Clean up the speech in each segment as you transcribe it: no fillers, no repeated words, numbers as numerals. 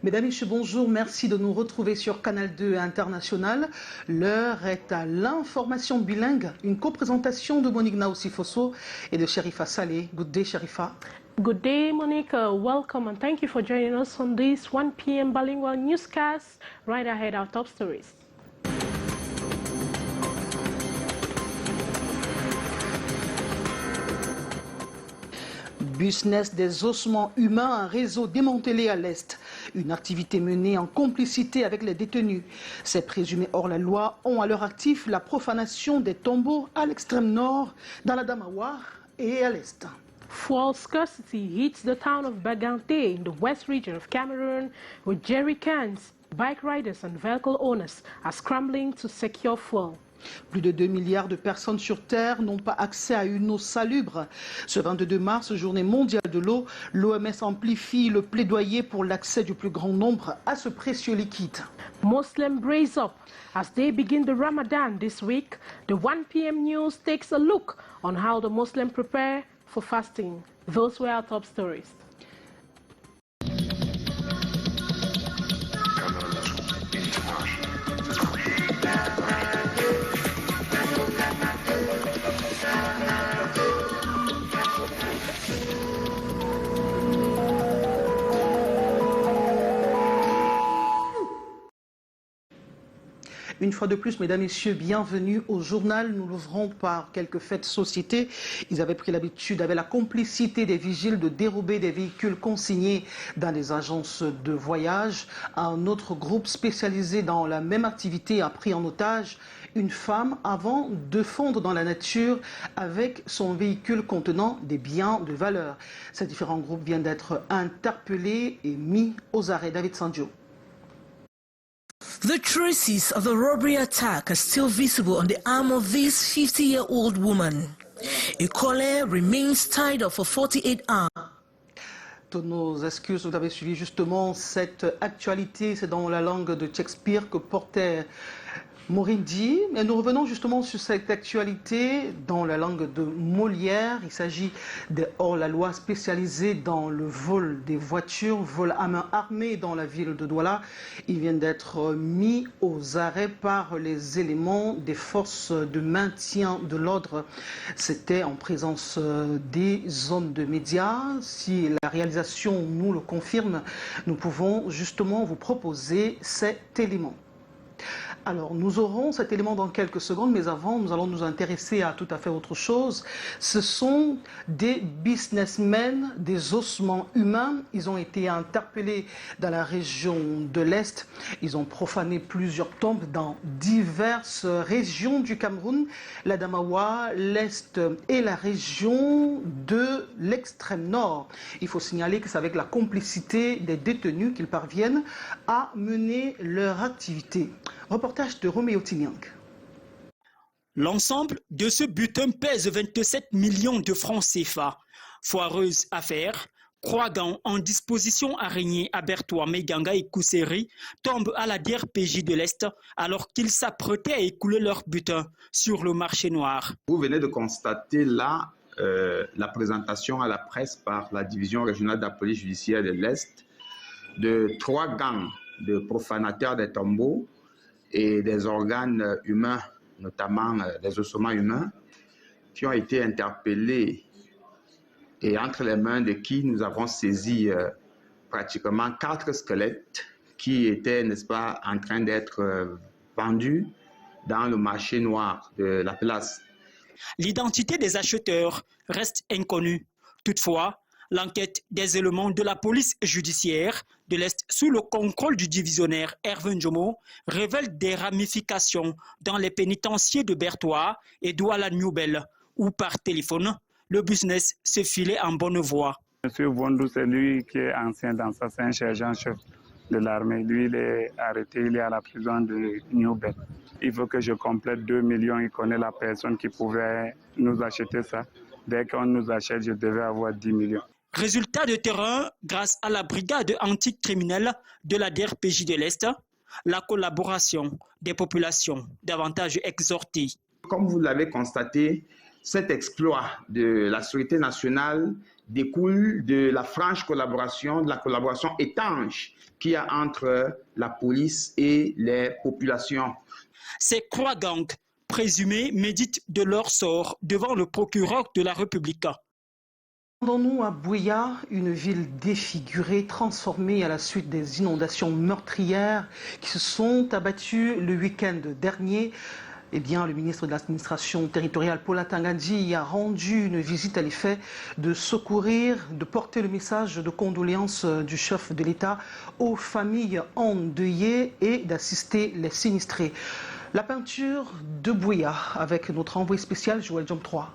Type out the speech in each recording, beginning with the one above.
Mesdames et messieurs, bonjour. Merci de nous retrouver sur Canal 2 International. L'heure est à l'information bilingue, une coprésentation de Monique Naousifosso et de Sherifa Saleh. Good day, Sherifa. Good day, Monica. Welcome and thank you for joining us on this 1 p.m. bilingual newscast. Right ahead, our top stories. Business des ossements humains, un réseau démantelé à l'Est. Une activité menée en complicité avec les détenus. Ces présumés hors la loi ont à leur actif la profanation des tombeaux à l'extrême nord, dans la Damawa et à l'Est. Fuel scarcity hits the town of Bagante in the west region of Cameroon, where jerry cans, bike riders and vehicle owners are scrambling to secure fuel. Plus de 2 milliards de personnes sur Terre n'ont pas accès à une eau salubre. Ce 22 mars, journée mondiale de l'eau, l'OMS amplifie le plaidoyer pour l'accès du plus grand nombre à ce précieux liquide. Muslims brace up as they begin the Ramadan this week. The 1 p.m. news takes a look on how the Muslims prepare for fasting. Those were our top stories. Une fois de plus, mesdames et messieurs, bienvenue au journal. Nous l'ouvrons par quelques faits de société. Ils avaient pris l'habitude, avec la complicité des vigiles, de dérober des véhicules consignés dans des agences de voyage. Un autre groupe spécialisé dans la même activité a pris en otage une femme avant de fondre dans la nature avec son véhicule contenant des biens de valeur. Ces différents groupes viennent d'être interpellés et mis aux arrêts. David Sandio. The traces of the robbery attack are still visible on the arm of this 50-year-old woman. A collar remains tied up for 48 hours. Toutes nos excuses, vous avez suivi justement cette actualité, c'est dans la langue de Shakespeare que portait Morindi. Et nous revenons justement sur cette actualité dans la langue de Molière. Il s'agit des hors-la-loi spécialisés dans le vol des voitures, vol à main armée dans la ville de Douala. Ils viennent d'être mis aux arrêts par les éléments des forces de maintien de l'ordre. C'était en présence des hommes de médias. Si la réalisation nous le confirme, nous pouvons justement vous proposer cet élément. Alors, nous aurons cet élément dans quelques secondes, mais avant, nous allons nous intéresser à tout à fait autre chose. Ce sont des businessmen, des ossements humains. Ils ont été interpellés dans la région de l'Est. Ils ont profané plusieurs tombes dans diverses régions du Cameroun, la Damawa, l'Est et la région de l'extrême nord. Il faut signaler que c'est avec la complicité des détenus qu'ils parviennent à mener leur activité. Reportage de Roméo Tignang. L'ensemble de ce butin pèse 27 millions de francs CFA. Foireuse affaire, Croix-Gant en disposition araignée à Bertois, Meganga et Kousseri tombent à la DRPJ de l'Est alors qu'ils s'apprêtaient à écouler leur butin sur le marché noir. Vous venez de constater là la présentation à la presse par la division régionale de la police judiciaire de l'Est de 3 gangs de profanateurs des tombeaux et des organes humains, notamment des ossements humains, qui ont été interpellés et entre les mains de qui nous avons saisi pratiquement 4 squelettes qui étaient, n'est-ce pas, en train d'être vendus dans le marché noir de la place. L'identité des acheteurs reste inconnue. Toutefois, l'enquête des éléments de la police judiciaire de l'Est sous le contrôle du divisionnaire Hervé Njomo révèle des ramifications dans les pénitenciers de Bertois et Douala Newbel, où par téléphone, le business se filait en bonne voie. Monsieur Vondou, c'est lui qui est ancien dans ça, c'est un sergent-chef de l'armée. Lui, il est arrêté, il est à la prison de Newbel. Il faut que je complète 2 millions, il connaît la personne qui pouvait nous acheter ça. Dès qu'on nous achète, je devais avoir 10 millions. Résultat de terrain, grâce à la brigade anticriminelle de la DRPJ de l'Est, la collaboration des populations davantage exhortée. Comme vous l'avez constaté, Cet exploit de la sécurité nationale découle de la franche collaboration, de la collaboration étanche qu'il y a entre la police et les populations. Ces trois gangs présumés méditent de leur sort devant le procureur de la République. Rendons-nous à Buea, une ville défigurée, transformée à la suite des inondations meurtrières qui se sont abattues le week-end dernier. Eh bien, le ministre de l'administration territoriale, Paula Tangandji, a rendu une visite à l'effet de secourir, de porter le message de condoléances du chef de l'État aux familles endeuillées et d'assister les sinistrés. La peinture de Buea avec notre envoyé spécial Joël Diom 3.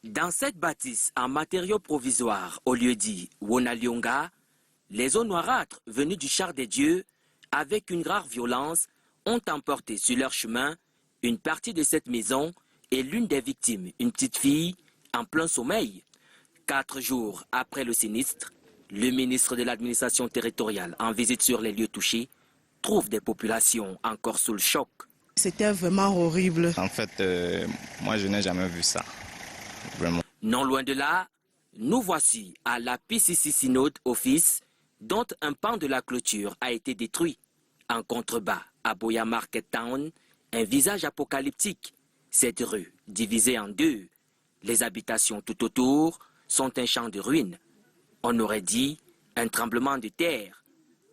Dans cette bâtisse en matériaux provisoires au lieu-dit Wonalionga, les eaux noirâtres venues du char des dieux, avec une rare violence, ont emporté sur leur chemin une partie de cette maison et l'une des victimes, une petite fille, en plein sommeil. 4 jours après le sinistre, le ministre de l'administration territoriale, en visite sur les lieux touchés, trouve des populations encore sous le choc. C'était vraiment horrible. En fait, moi je n'ai jamais vu ça. Vraiment. Non loin de là, nous voici à la PCC Synode Office, dont un pan de la clôture a été détruit. En contrebas, à Buea Market Town, un visage apocalyptique. Cette rue, divisée en deux, les habitations tout autour sont un champ de ruines. On aurait dit un tremblement de terre.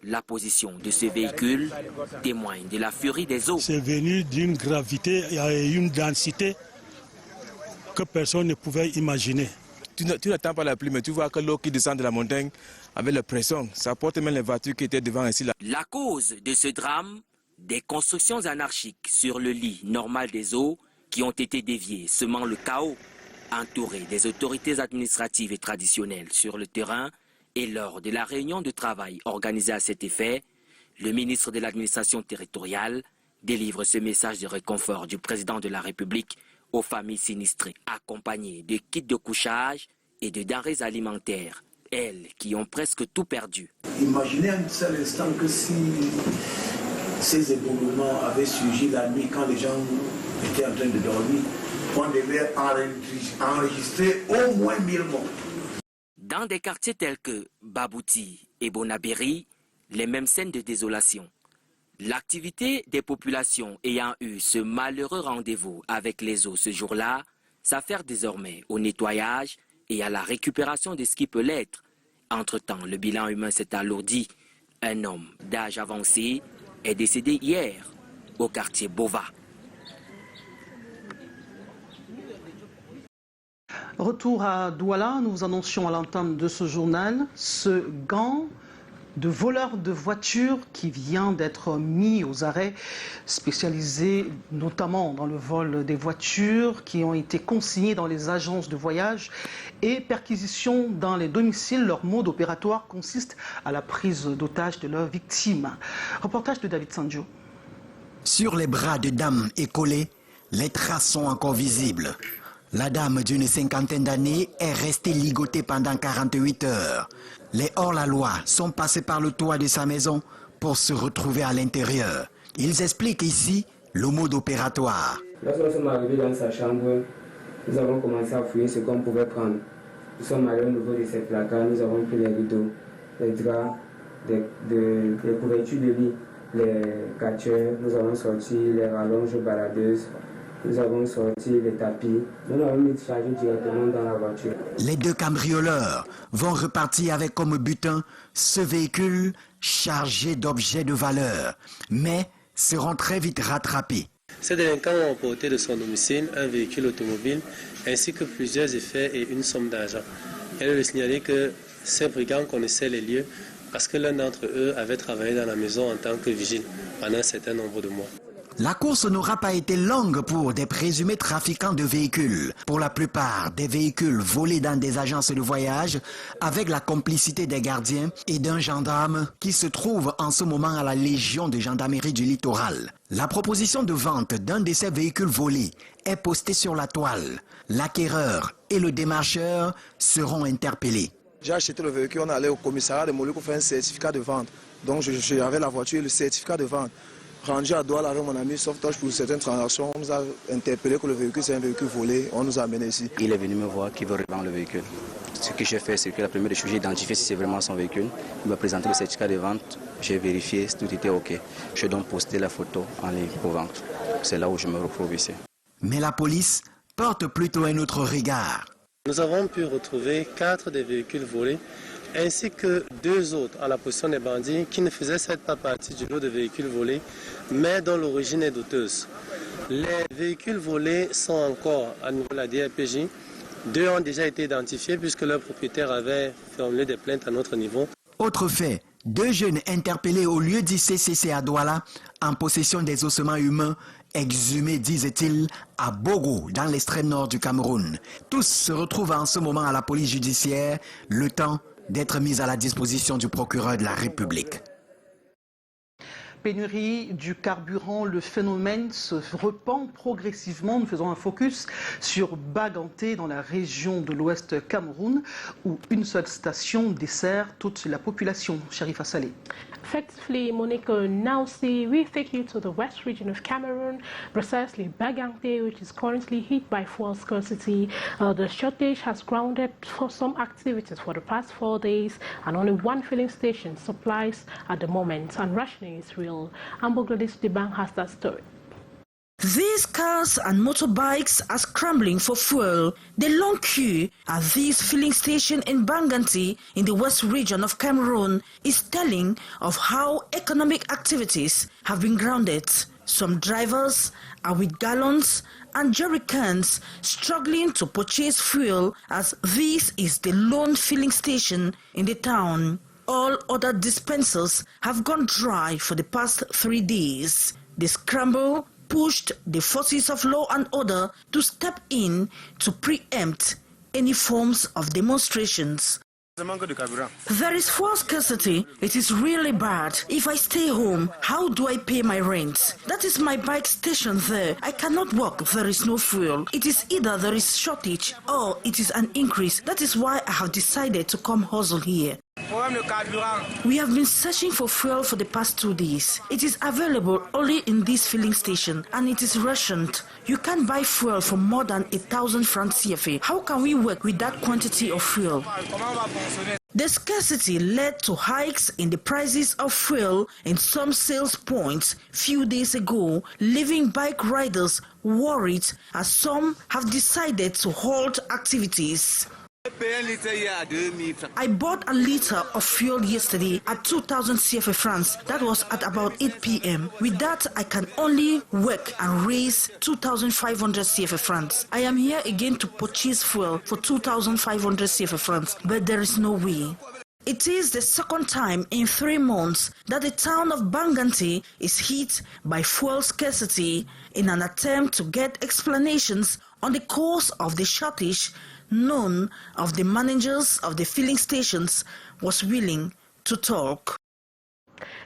La position de ce véhicule témoigne de la furie des eaux. C'est venu d'une gravité et une densité que personne ne pouvait imaginer. Tu n'attends pas la pluie, mais tu vois que l'eau qui descend de la montagne avec la pression, ça porte même les voitures qui étaient devant ici. La cause de ce drame, des constructions anarchiques sur le lit normal des eaux qui ont été déviées, semant le chaos, entouré des autorités administratives et traditionnelles sur le terrain. Et lors de la réunion de travail organisée à cet effet, le ministre de l'administration territoriale délivre ce message de réconfort du président de la République aux familles sinistrées, accompagnées de kits de couchage et de denrées alimentaires, elles qui ont presque tout perdu. Imaginez un seul instant que si ces éboulements avaient surgi la nuit quand les gens étaient en train de dormir, on devait enregistrer au moins 1000 morts. Dans des quartiers tels que Babouti et Bonabéry, les mêmes scènes de désolation. L'activité des populations ayant eu ce malheureux rendez-vous avec les eaux ce jour-là s'affaire désormais au nettoyage et à la récupération de ce qui peut l'être. Entre-temps, le bilan humain s'est alourdi. Un homme d'âge avancé est décédé hier au quartier Bova. Retour à Douala, nous vous annoncions à l'entame de ce journal ce gang de voleurs de voitures qui vient d'être mis aux arrêts, spécialisés notamment dans le vol des voitures qui ont été consignées dans les agences de voyage et perquisition dans les domiciles. Leur mode opératoire consiste à la prise d'otages de leurs victimes. Reportage de David Sanjo. Sur les bras de dames écolées, les traces sont encore visibles. La dame d'une 50aine d'années est restée ligotée pendant 48 heures. Les hors-la-loi sont passés par le toit de sa maison pour se retrouver à l'intérieur. Ils expliquent ici le mode opératoire. Lorsque nous sommes arrivés dans sa chambre, nous avons commencé à fouiller ce qu'on pouvait prendre. Nous sommes allés au niveau de ses placards, nous avons pris les rideaux, les draps, les couvertures de lit, les catcheurs, nous avons sorti les rallonges baladeuses. Nous avons sorti les tapis. Nous l'avons mis chargé directement dans la voiture. Les deux cambrioleurs vont repartir avec comme butin ce véhicule chargé d'objets de valeur, mais seront très vite rattrapés. Ces délinquants ont emporté de son domicile un véhicule automobile ainsi que plusieurs effets et une somme d'argent. Il est de signaler que ces brigands connaissaient les lieux parce que l'un d'entre eux avait travaillé dans la maison en tant que vigile pendant un certain nombre de mois. La course n'aura pas été longue pour des présumés trafiquants de véhicules. Pour la plupart, des véhicules volés dans des agences de voyage avec la complicité des gardiens et d'un gendarme qui se trouve en ce moment à la Légion de gendarmerie du littoral. La proposition de vente d'un de ces véhicules volés est postée sur la toile. L'acquéreur et le démarcheur seront interpellés. J'ai acheté le véhicule, on est allé au commissariat de Moluku pour faire un certificat de vente. Donc j'avais la voiture et le certificat de vente. rendu à Douala avec mon ami Sauvetage pour certaines transactions. On nous a interpellé que le véhicule c'est un véhicule volé. On nous a amené ici. Il est venu me voir qu'il veut revendre le véhicule. Ce que j'ai fait, c'est que la première des choses, j'ai identifié si c'est vraiment son véhicule. Il m'a présenté le certificat de vente. J'ai vérifié si tout était OK. Je donc posté la photo en ligne pour vendre. C'est là où je me retrouve ici. Mais la police porte plutôt un autre regard. Nous avons pu retrouver 4 des véhicules volés, ainsi que 2 autres à la possession des bandits qui ne faisaient certes pas partie du lot de véhicules volés, mais dont l'origine est douteuse. Les véhicules volés sont encore à niveau de la DRPJ. 2 ont déjà été identifiés puisque leur propriétaire avait formulé des plaintes à notre niveau. Autre fait, 2 jeunes interpellés au lieu dit CCC à Douala en possession des ossements humains exhumés, disait-il, à Bogo, dans l'extrême nord du Cameroun. Tous se retrouvent en ce moment à la police judiciaire, le temps d'être mis à la disposition du procureur de la République. Pénurie du carburant, le phénomène se repend progressivement. Nous faisons un focus sur Baganté dans la région de l'Ouest Cameroun où une seule station dessert toute la population. Sherifa Saleh. Effectively, Monica, now see we take you to the west region of Cameroon, precisely Baganté, which is currently hit by fuel scarcity. The shortage has grounded for some activities for the past 4 days, and only one filling station supplies at the moment, and rationing is real. Ambogladis Dibang has that story. These cars and motorbikes are scrambling for fuel. The long queue at this filling station in Banganti in the west region of Cameroon is telling of how economic activities have been grounded. Some drivers are with gallons and jerrycans struggling to purchase fuel as this is the lone filling station in the town. All other dispensers have gone dry for the past 3 days. The scramble pushed the forces of law and order to step in to preempt any forms of demonstrations. There is fuel scarcity. It is really bad. If I stay home, how do I pay my rent? That is my bike station there. I cannot walk. There is no fuel. It is either there is shortage or it is an increase. That is why I have decided to come hustle here. We have been searching for fuel for the past 2 days. It is available only in this filling station and it is rationed. You can't buy fuel for more than 1,000 francs CFA. How can we work with that quantity of fuel? The scarcity led to hikes in the prices of fuel in some sales points few days ago, leaving bike riders worried as some have decided to halt activities. I bought a liter of fuel yesterday at 2,000 CFA francs. That was at about 8 p.m. With that, I can only work and raise 2,500 CFA francs. I am here again to purchase fuel for 2,500 CFA francs, but there is no way. It is the second time in 3 months that the town of Banganti is hit by fuel scarcity. In an attempt to get explanations on the cause of the shortage, none of the managers of the filling stations was willing to talk.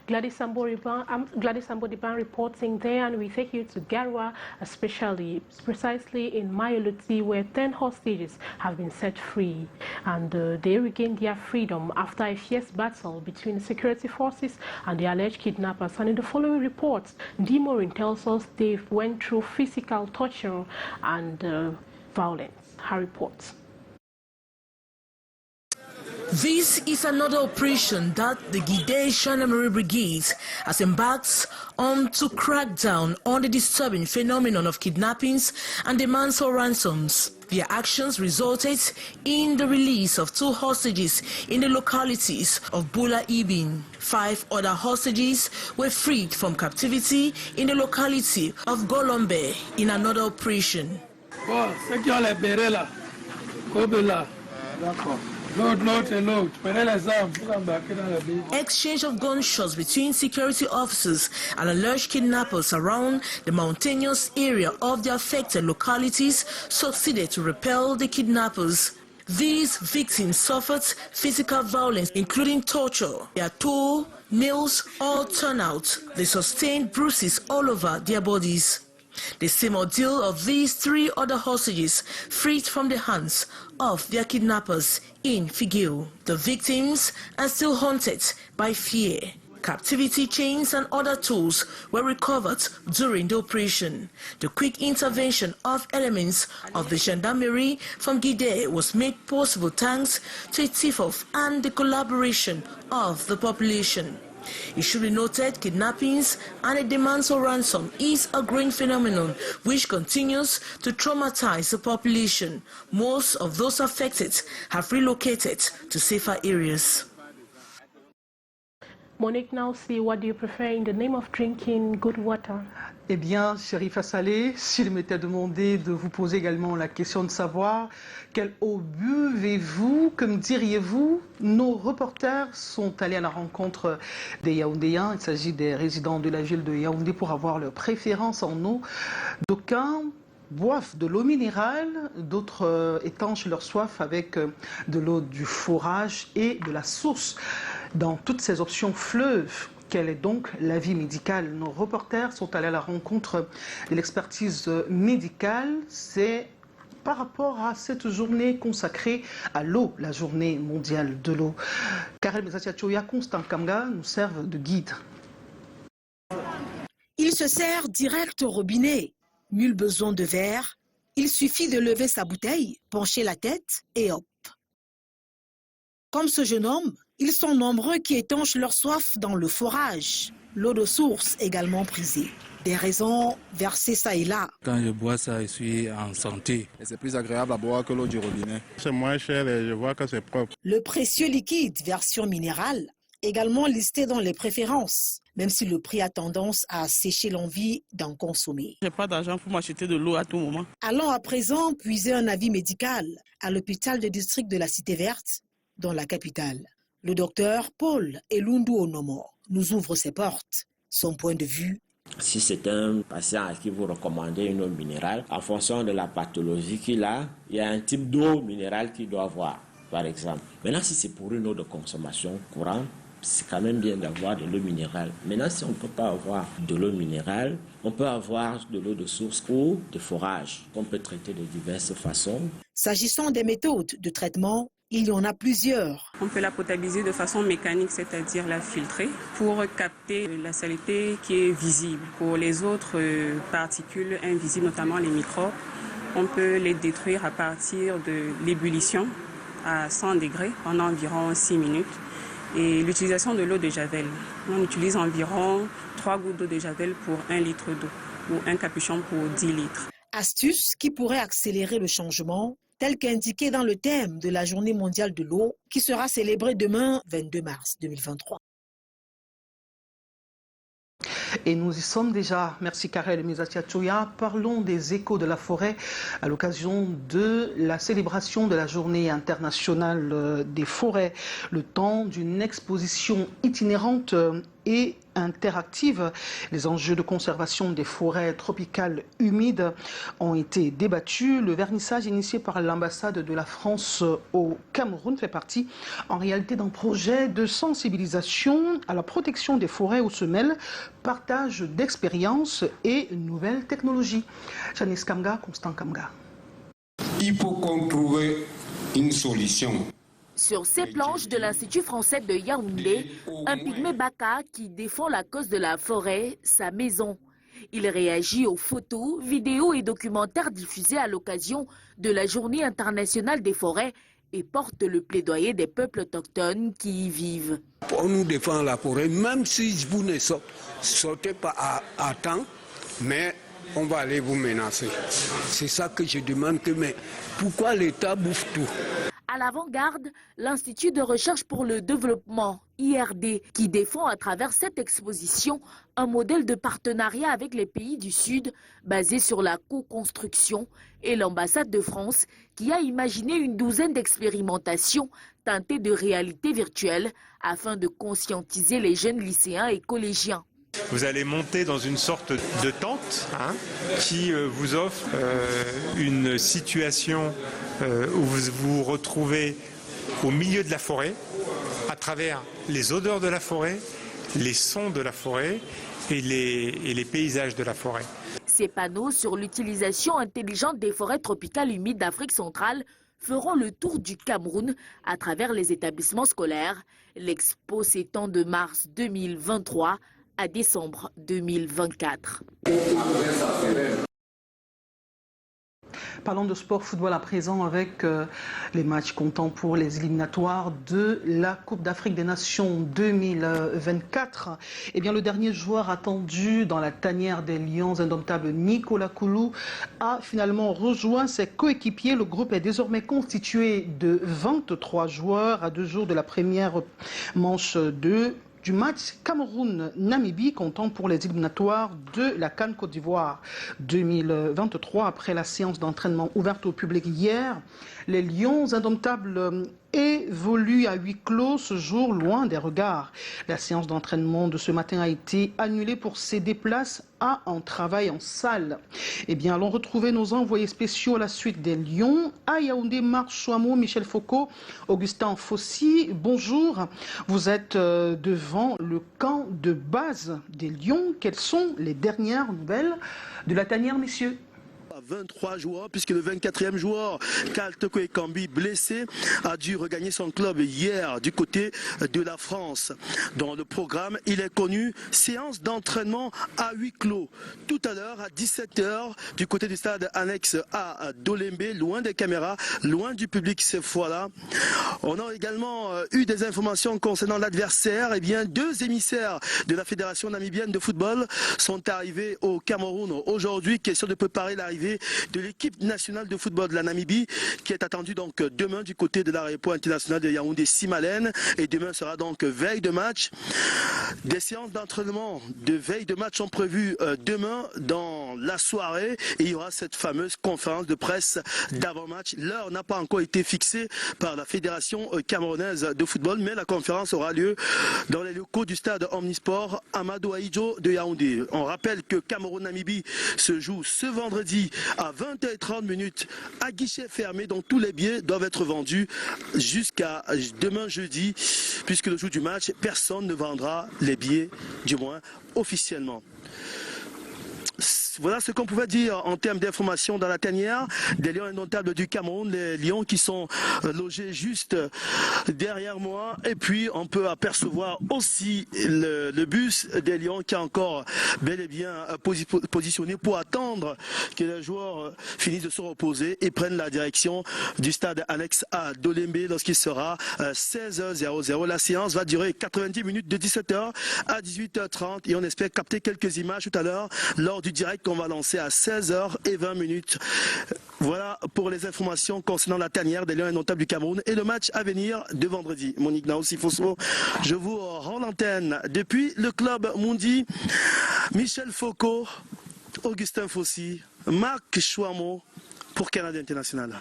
Gladys Sambodiban reporting there, and we take you to Garwa, especially precisely in Mayoluti, where 10 hostages have been set free, and they regained their freedom after a fierce battle between the security forces and the alleged kidnappers. And in the following reports, Dimorin tells us they went through physical torture and violence. Her reports. This is another operation that the Gide Gendarmerie Brigade has embarked on to crack down on the disturbing phenomenon of kidnappings and demands for ransoms. Their actions resulted in the release of 2 hostages in the localities of Bula Ibin. 5 other hostages were freed from captivity in the locality of Golombe in another operation. Exchange of gunshots between security officers and alleged kidnappers around the mountainous area of the affected localities succeeded to repel the kidnappers. These victims suffered physical violence, including torture. Their toe, nails all torn out. They sustained bruises all over their bodies. The same ordeal of these 3 other hostages freed from the hands of their kidnappers in Figil. The victims are still haunted by fear. Captivity chains and other tools were recovered during the operation. The quick intervention of elements of the gendarmerie from Guinea was made possible thanks to a tip-off and the collaboration of the population. It should be noted kidnappings and a demand for ransom is a growing phenomenon which continues to traumatize the population. Most of those affected have relocated to safer areas. Monique, now see, what do you prefer in the name of drinking good water? Eh bien, Sherifa Saleh, s'il m'était demandé de vous poser également la question de savoir quelle eau buvez-vous, que me diriez-vous? Nos reporters sont allés à la rencontre des Yaoundéens. Il s'agit des résidents de la ville de Yaoundé pour avoir leur préférence en eau. D'aucuns boivent de l'eau minérale, d'autres étanchent leur soif avec de l'eau du forage et de la source. Dans toutes ces options fleuves, quel est donc l'avis médical? Nos reporters sont allés à la rencontre de l'expertise médicale. C'est par rapport à cette journée consacrée à l'eau, la journée mondiale de l'eau. Karel Mesatiachoya, Constant Kamga nous servent de guide. Il se sert direct au robinet. Nul besoin de verre. Il suffit de lever sa bouteille, pencher la tête et hop. Comme ce jeune homme, ils sont nombreux qui étanchent leur soif dans le forage. L'eau de source également prisée. Des raisons versées ça et là. Quand je bois ça, je suis en santé. Et c'est plus agréable à boire que l'eau du robinet. C'est moins cher et je vois que c'est propre. Le précieux liquide version minérale, également listé dans les préférences, même si le prix a tendance à sécher l'envie d'en consommer. Je n'ai pas d'argent pour m'acheter de l'eau à tout moment. Allons à présent puiser un avis médical à l'hôpital de district de la Cité Verte, dans la capitale. Le docteur Paul Elundu Onomo nous ouvre ses portes. Son point de vue. Si c'est un patient à qui vous recommandez une eau minérale, en fonction de la pathologie qu'il a, il y a un type d'eau minérale qu'il doit avoir, par exemple. Maintenant, si c'est pour une eau de consommation courante, c'est quand même bien d'avoir de l'eau minérale. Maintenant, si on ne peut pas avoir de l'eau minérale, on peut avoir de l'eau de source ou de forage qu'on peut traiter de diverses façons. S'agissant des méthodes de traitement, il y en a plusieurs. On peut la potabiliser de façon mécanique, c'est-à-dire la filtrer, pour capter la saleté qui est visible. Pour les autres particules invisibles, notamment les microbes, on peut les détruire à partir de l'ébullition à 100 degrés pendant environ 6 minutes. Et l'utilisation de l'eau de javel. On utilise environ 3 gouttes d'eau de javel pour 1 litre d'eau ou un capuchon pour 10 litres. Astuce qui pourrait accélérer le changement, tel qu'indiqué dans le thème de la Journée mondiale de l'eau, qui sera célébrée demain, 22 mars 2023. Et nous y sommes déjà. Merci Karel Mesatiachoya. Parlons des échos de la forêt à l'occasion de la célébration de la Journée internationale des forêts. Le temps d'une exposition itinérante et interactive. Les enjeux de conservation des forêts tropicales humides ont été débattus. Le vernissage initié par l'ambassade de la France au Cameroun fait partie en réalité d'un projet de sensibilisation à la protection des forêts où se mêlent partage d'expériences et nouvelles technologies. Janice Kamga, Constant Kamga. Il faut qu'on trouve une solution. Sur ces planches de l'Institut français de Yaoundé, un pygmée baka qui défend la cause de la forêt, sa maison. Il réagit aux photos, vidéos et documentaires diffusés à l'occasion de la Journée internationale des forêts et porte le plaidoyer des peuples autochtones qui y vivent. On nous défend la forêt, même si vous ne sortez pas à temps, mais on va aller vous menacer. C'est ça que je demande, mais pourquoi l'État bouffe tout? À l'avant-garde, l'Institut de recherche pour le développement, IRD, qui défend à travers cette exposition un modèle de partenariat avec les pays du Sud basé sur la co-construction, et l'ambassade de France qui a imaginé une douzaine d'expérimentations teintées de réalité virtuelle afin de conscientiser les jeunes lycéens et collégiens. Vous allez monter dans une sorte de tente qui vous offre une situation où vous vous retrouvez au milieu de la forêt, à travers les odeurs de la forêt, les sons de la forêt et les paysages de la forêt. Ces panneaux sur l'utilisation intelligente des forêts tropicales humides d'Afrique centrale feront le tour du Cameroun à travers les établissements scolaires. L'expo s'étend de mars 2023 à décembre 2024. Parlons de sport football à présent avec les matchs comptant pour les éliminatoires de la Coupe d'Afrique des Nations 2024. Eh bien, le dernier joueur attendu dans la tanière des Lions indomptables, Nicolas Koulou, a finalement rejoint ses coéquipiers. Le groupe est désormais constitué de 23 joueurs à 2 jours de la première manche du match Cameroun-Namibie comptant pour les éliminatoires de la CAN Côte d'Ivoire 2023. Après la séance d'entraînement ouverte au public hier, les Lions indomptables évoluent à huis clos ce jour, loin des regards. La séance d'entraînement de ce matin a été annulée pour céder place à un travail en salle. Eh bien, allons retrouver nos envoyés spéciaux à la suite des Lions. À Yaoundé, Marc Chouamou, Michel Foucault, Augustin Fossi, bonjour. Vous êtes devant le camp de base des Lions. Quelles sont les dernières nouvelles de la tanière, messieurs ? 23 joueurs, puisque le 24e joueur, Kaltoko Ekambi, blessé, a dû regagner son club hier du côté de la France. Dans le programme, il est connu, séance d'entraînement à huis clos. Tout à l'heure, à 17h, du côté du stade annexe à Dolembe, loin des caméras, loin du public cette fois-là. On a également eu des informations concernant l'adversaire. Eh bien, 2 émissaires de la Fédération namibienne de football sont arrivés au Cameroun aujourd'hui. Question de préparer l'arrivée de l'équipe nationale de football de la Namibie qui est attendue donc demain du côté de l'aéroport international de Yaoundé-Simalène, et demain sera donc veille de match. Des séances d'entraînement de veille de match sont prévues demain dans la soirée, et il y aura cette fameuse conférence de presse d'avant-match. L'heure n'a pas encore été fixée par la Fédération camerounaise de football, mais la conférence aura lieu dans les locaux du stade Omnisport Amadou Ahidjo de Yaoundé. On rappelle que Cameroun-Namibie se joue ce vendredi à 20h30 à guichet fermé, donc tous les billets doivent être vendus jusqu'à demain jeudi, puisque le jour du match, personne ne vendra les billets, du moins officiellement. Voilà ce qu'on pouvait dire en termes d'informations dans la tanière des Lions indomptables du Cameroun, les Lions qui sont logés juste derrière moi. Et puis on peut apercevoir aussi le bus des Lions qui est encore bel et bien positionné pour attendre que les joueurs finissent de se reposer et prennent la direction du stade annexe à Dolembe lorsqu'il sera 16h00. La séance va durer 90 minutes de 17h à 18h30 et on espère capter quelques images tout à l'heure lors du direct qu'on va lancer à 16h20. Voilà pour les informations concernant la tanière des Lions indomptables du Cameroun et le match à venir de vendredi. Monique Naossi Fosso, je vous rends l'antenne depuis le club Mundi. Michel Foucault, Augustin Fossi, Marc Chouamou pour Canada International.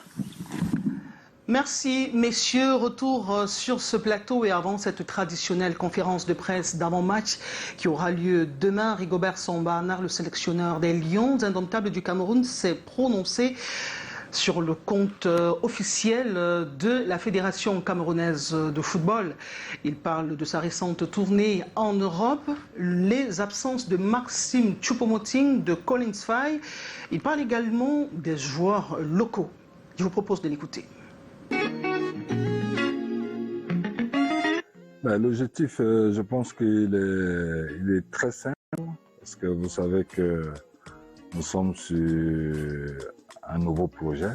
Merci messieurs, retour sur ce plateau et avant cette traditionnelle conférence de presse d'avant-match qui aura lieu demain, Rigobert Sambana, le sélectionneur des Lions indomptables du Cameroun, s'est prononcé sur le compte officiel de la Fédération camerounaise de football. Il parle de sa récente tournée en Europe, les absences de Maxime Choupo-Moting, de Collins Faye. Il parle également des joueurs locaux. Je vous propose de l'écouter. L'objectif, je pense qu'il est très simple, parce que vous savez que nous sommes sur un nouveau projet.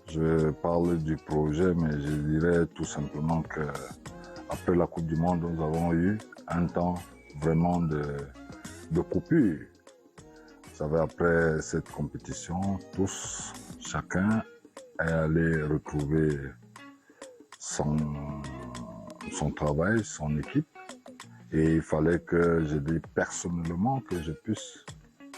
Je parle du projet, mais je dirais tout simplement qu'après la Coupe du Monde, nous avons eu un temps vraiment de coupure. Vous savez, après cette compétition, tous, chacun est allé retrouver son travail, son équipe. Et il fallait que je dise personnellement que je puisse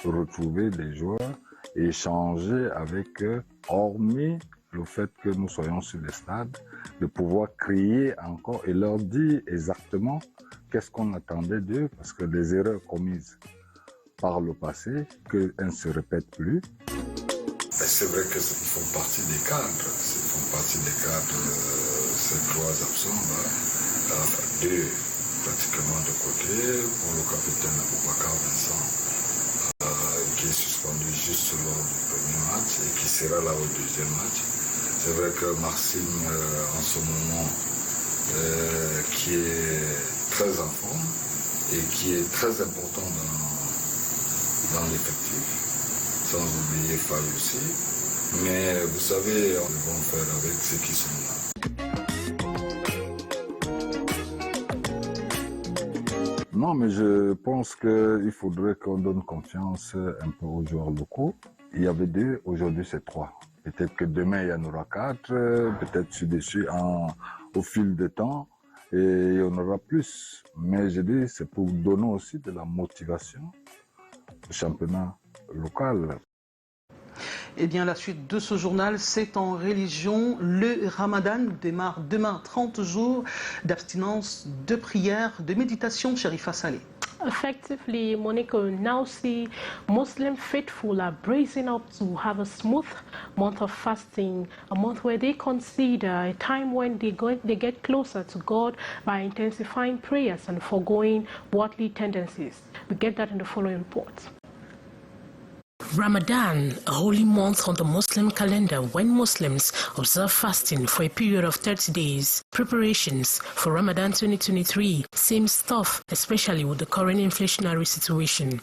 retrouver les joueurs et échanger avec eux, hormis le fait que nous soyons sur les stades, de pouvoir crier encore et leur dire exactement qu'est-ce qu'on attendait d'eux, parce que les erreurs commises par le passé, qu'elles ne se répètent plus. C'est vrai qu'ils font partie des cadres, ces 3 absents, deux pratiquement de côté, pour le capitaine Aboubakar Vincent, qui est suspendu juste lors du premier match et qui sera là au deuxième match. C'est vrai que Maxime, en ce moment, qui est très en forme et qui est très important dans l'effectif, sans oublier Faye aussi. Mais vous savez, on va faire avec ceux qui sont là. Non, mais je pense qu'il faudrait qu'on donne confiance un peu aux joueurs locaux. Il y avait 2, aujourd'hui c'est 3. Peut-être que demain il y en aura 4, peut-être sur-dessus au fil du temps, et il y en aura plus. Mais je dis, c'est pour donner aussi de la motivation au championnat local. Eh bien, la suite de ce journal, c'est en religion. Le Ramadan démarre demain, 30 jours d'abstinence, de prière, de méditation. Sherifa Saleh. Effectively, Monique, now see Muslim faithful are bracing up to have a smooth month of fasting, a month where they consider a time when they get closer to God by intensifying prayers and foregoing worldly tendencies. We get that in the following report. Ramadan, a holy month on the Muslim calendar when Muslims observe fasting for a period of 30 days. Preparations for Ramadan 2023 seems tough, especially with the current inflationary situation.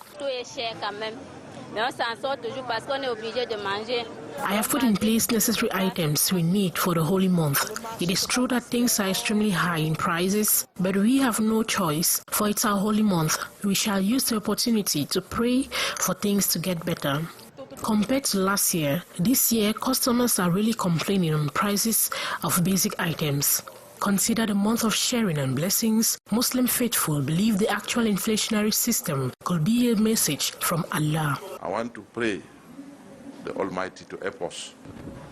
I have put in place necessary items we need for the holy month. It is true that things are extremely high in prices, but we have no choice, for it's our holy month. We shall use the opportunity to pray for things to get better. Compared to last year, this year customers are really complaining on prices of basic items. Considered a month of sharing and blessings, Muslim faithful believe the actual inflationary system could be a message from Allah. I want to pray the Almighty to help us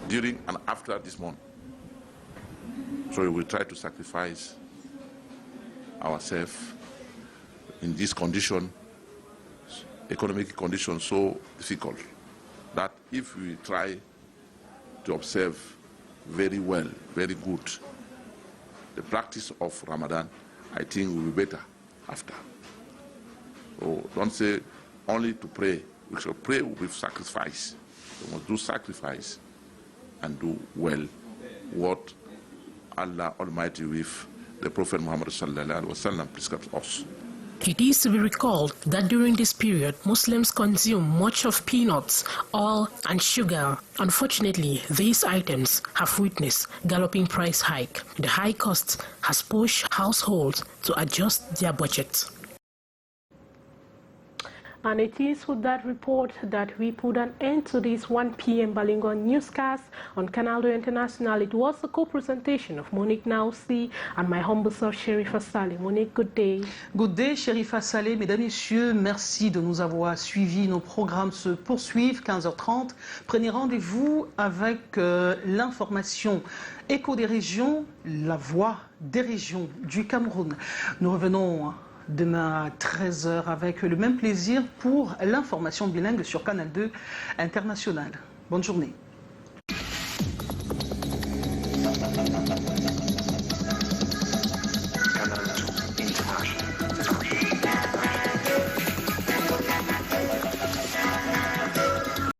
during and after this month. So we will try to sacrifice ourselves in this condition, economic condition so difficult, that if we try to observe very well, very good, the practice of Ramadan, I think will be better after. So don't say only to pray. We shall pray with sacrifice. We must do sacrifice and do well what Allah Almighty with the Prophet Muhammad sallallahu alaihi wasallam prescribes us. It is to be recalled that during this period, Muslims consume much of peanuts, oil, and sugar. Unfortunately, these items have witnessed galloping price hike. The high cost has pushed households to adjust their budgets. And it is with that report that we put an end to this 1 p.m. Balingo newscast on Canal International. It was a co-presentation of Monique Naoussi and my humble self, Sherifa Saleh. Monique, good day. Good day, Sherifa Saleh. Mesdames, Messieurs, merci de nous avoir suivis. Nos programmes se poursuivent, 15h30. Prenez rendez-vous avec l'information Écho des régions, la voix des régions du Cameroun. Nous revenons demain à 13h avec le même plaisir pour l'information bilingue sur Canal 2 International. Bonne journée.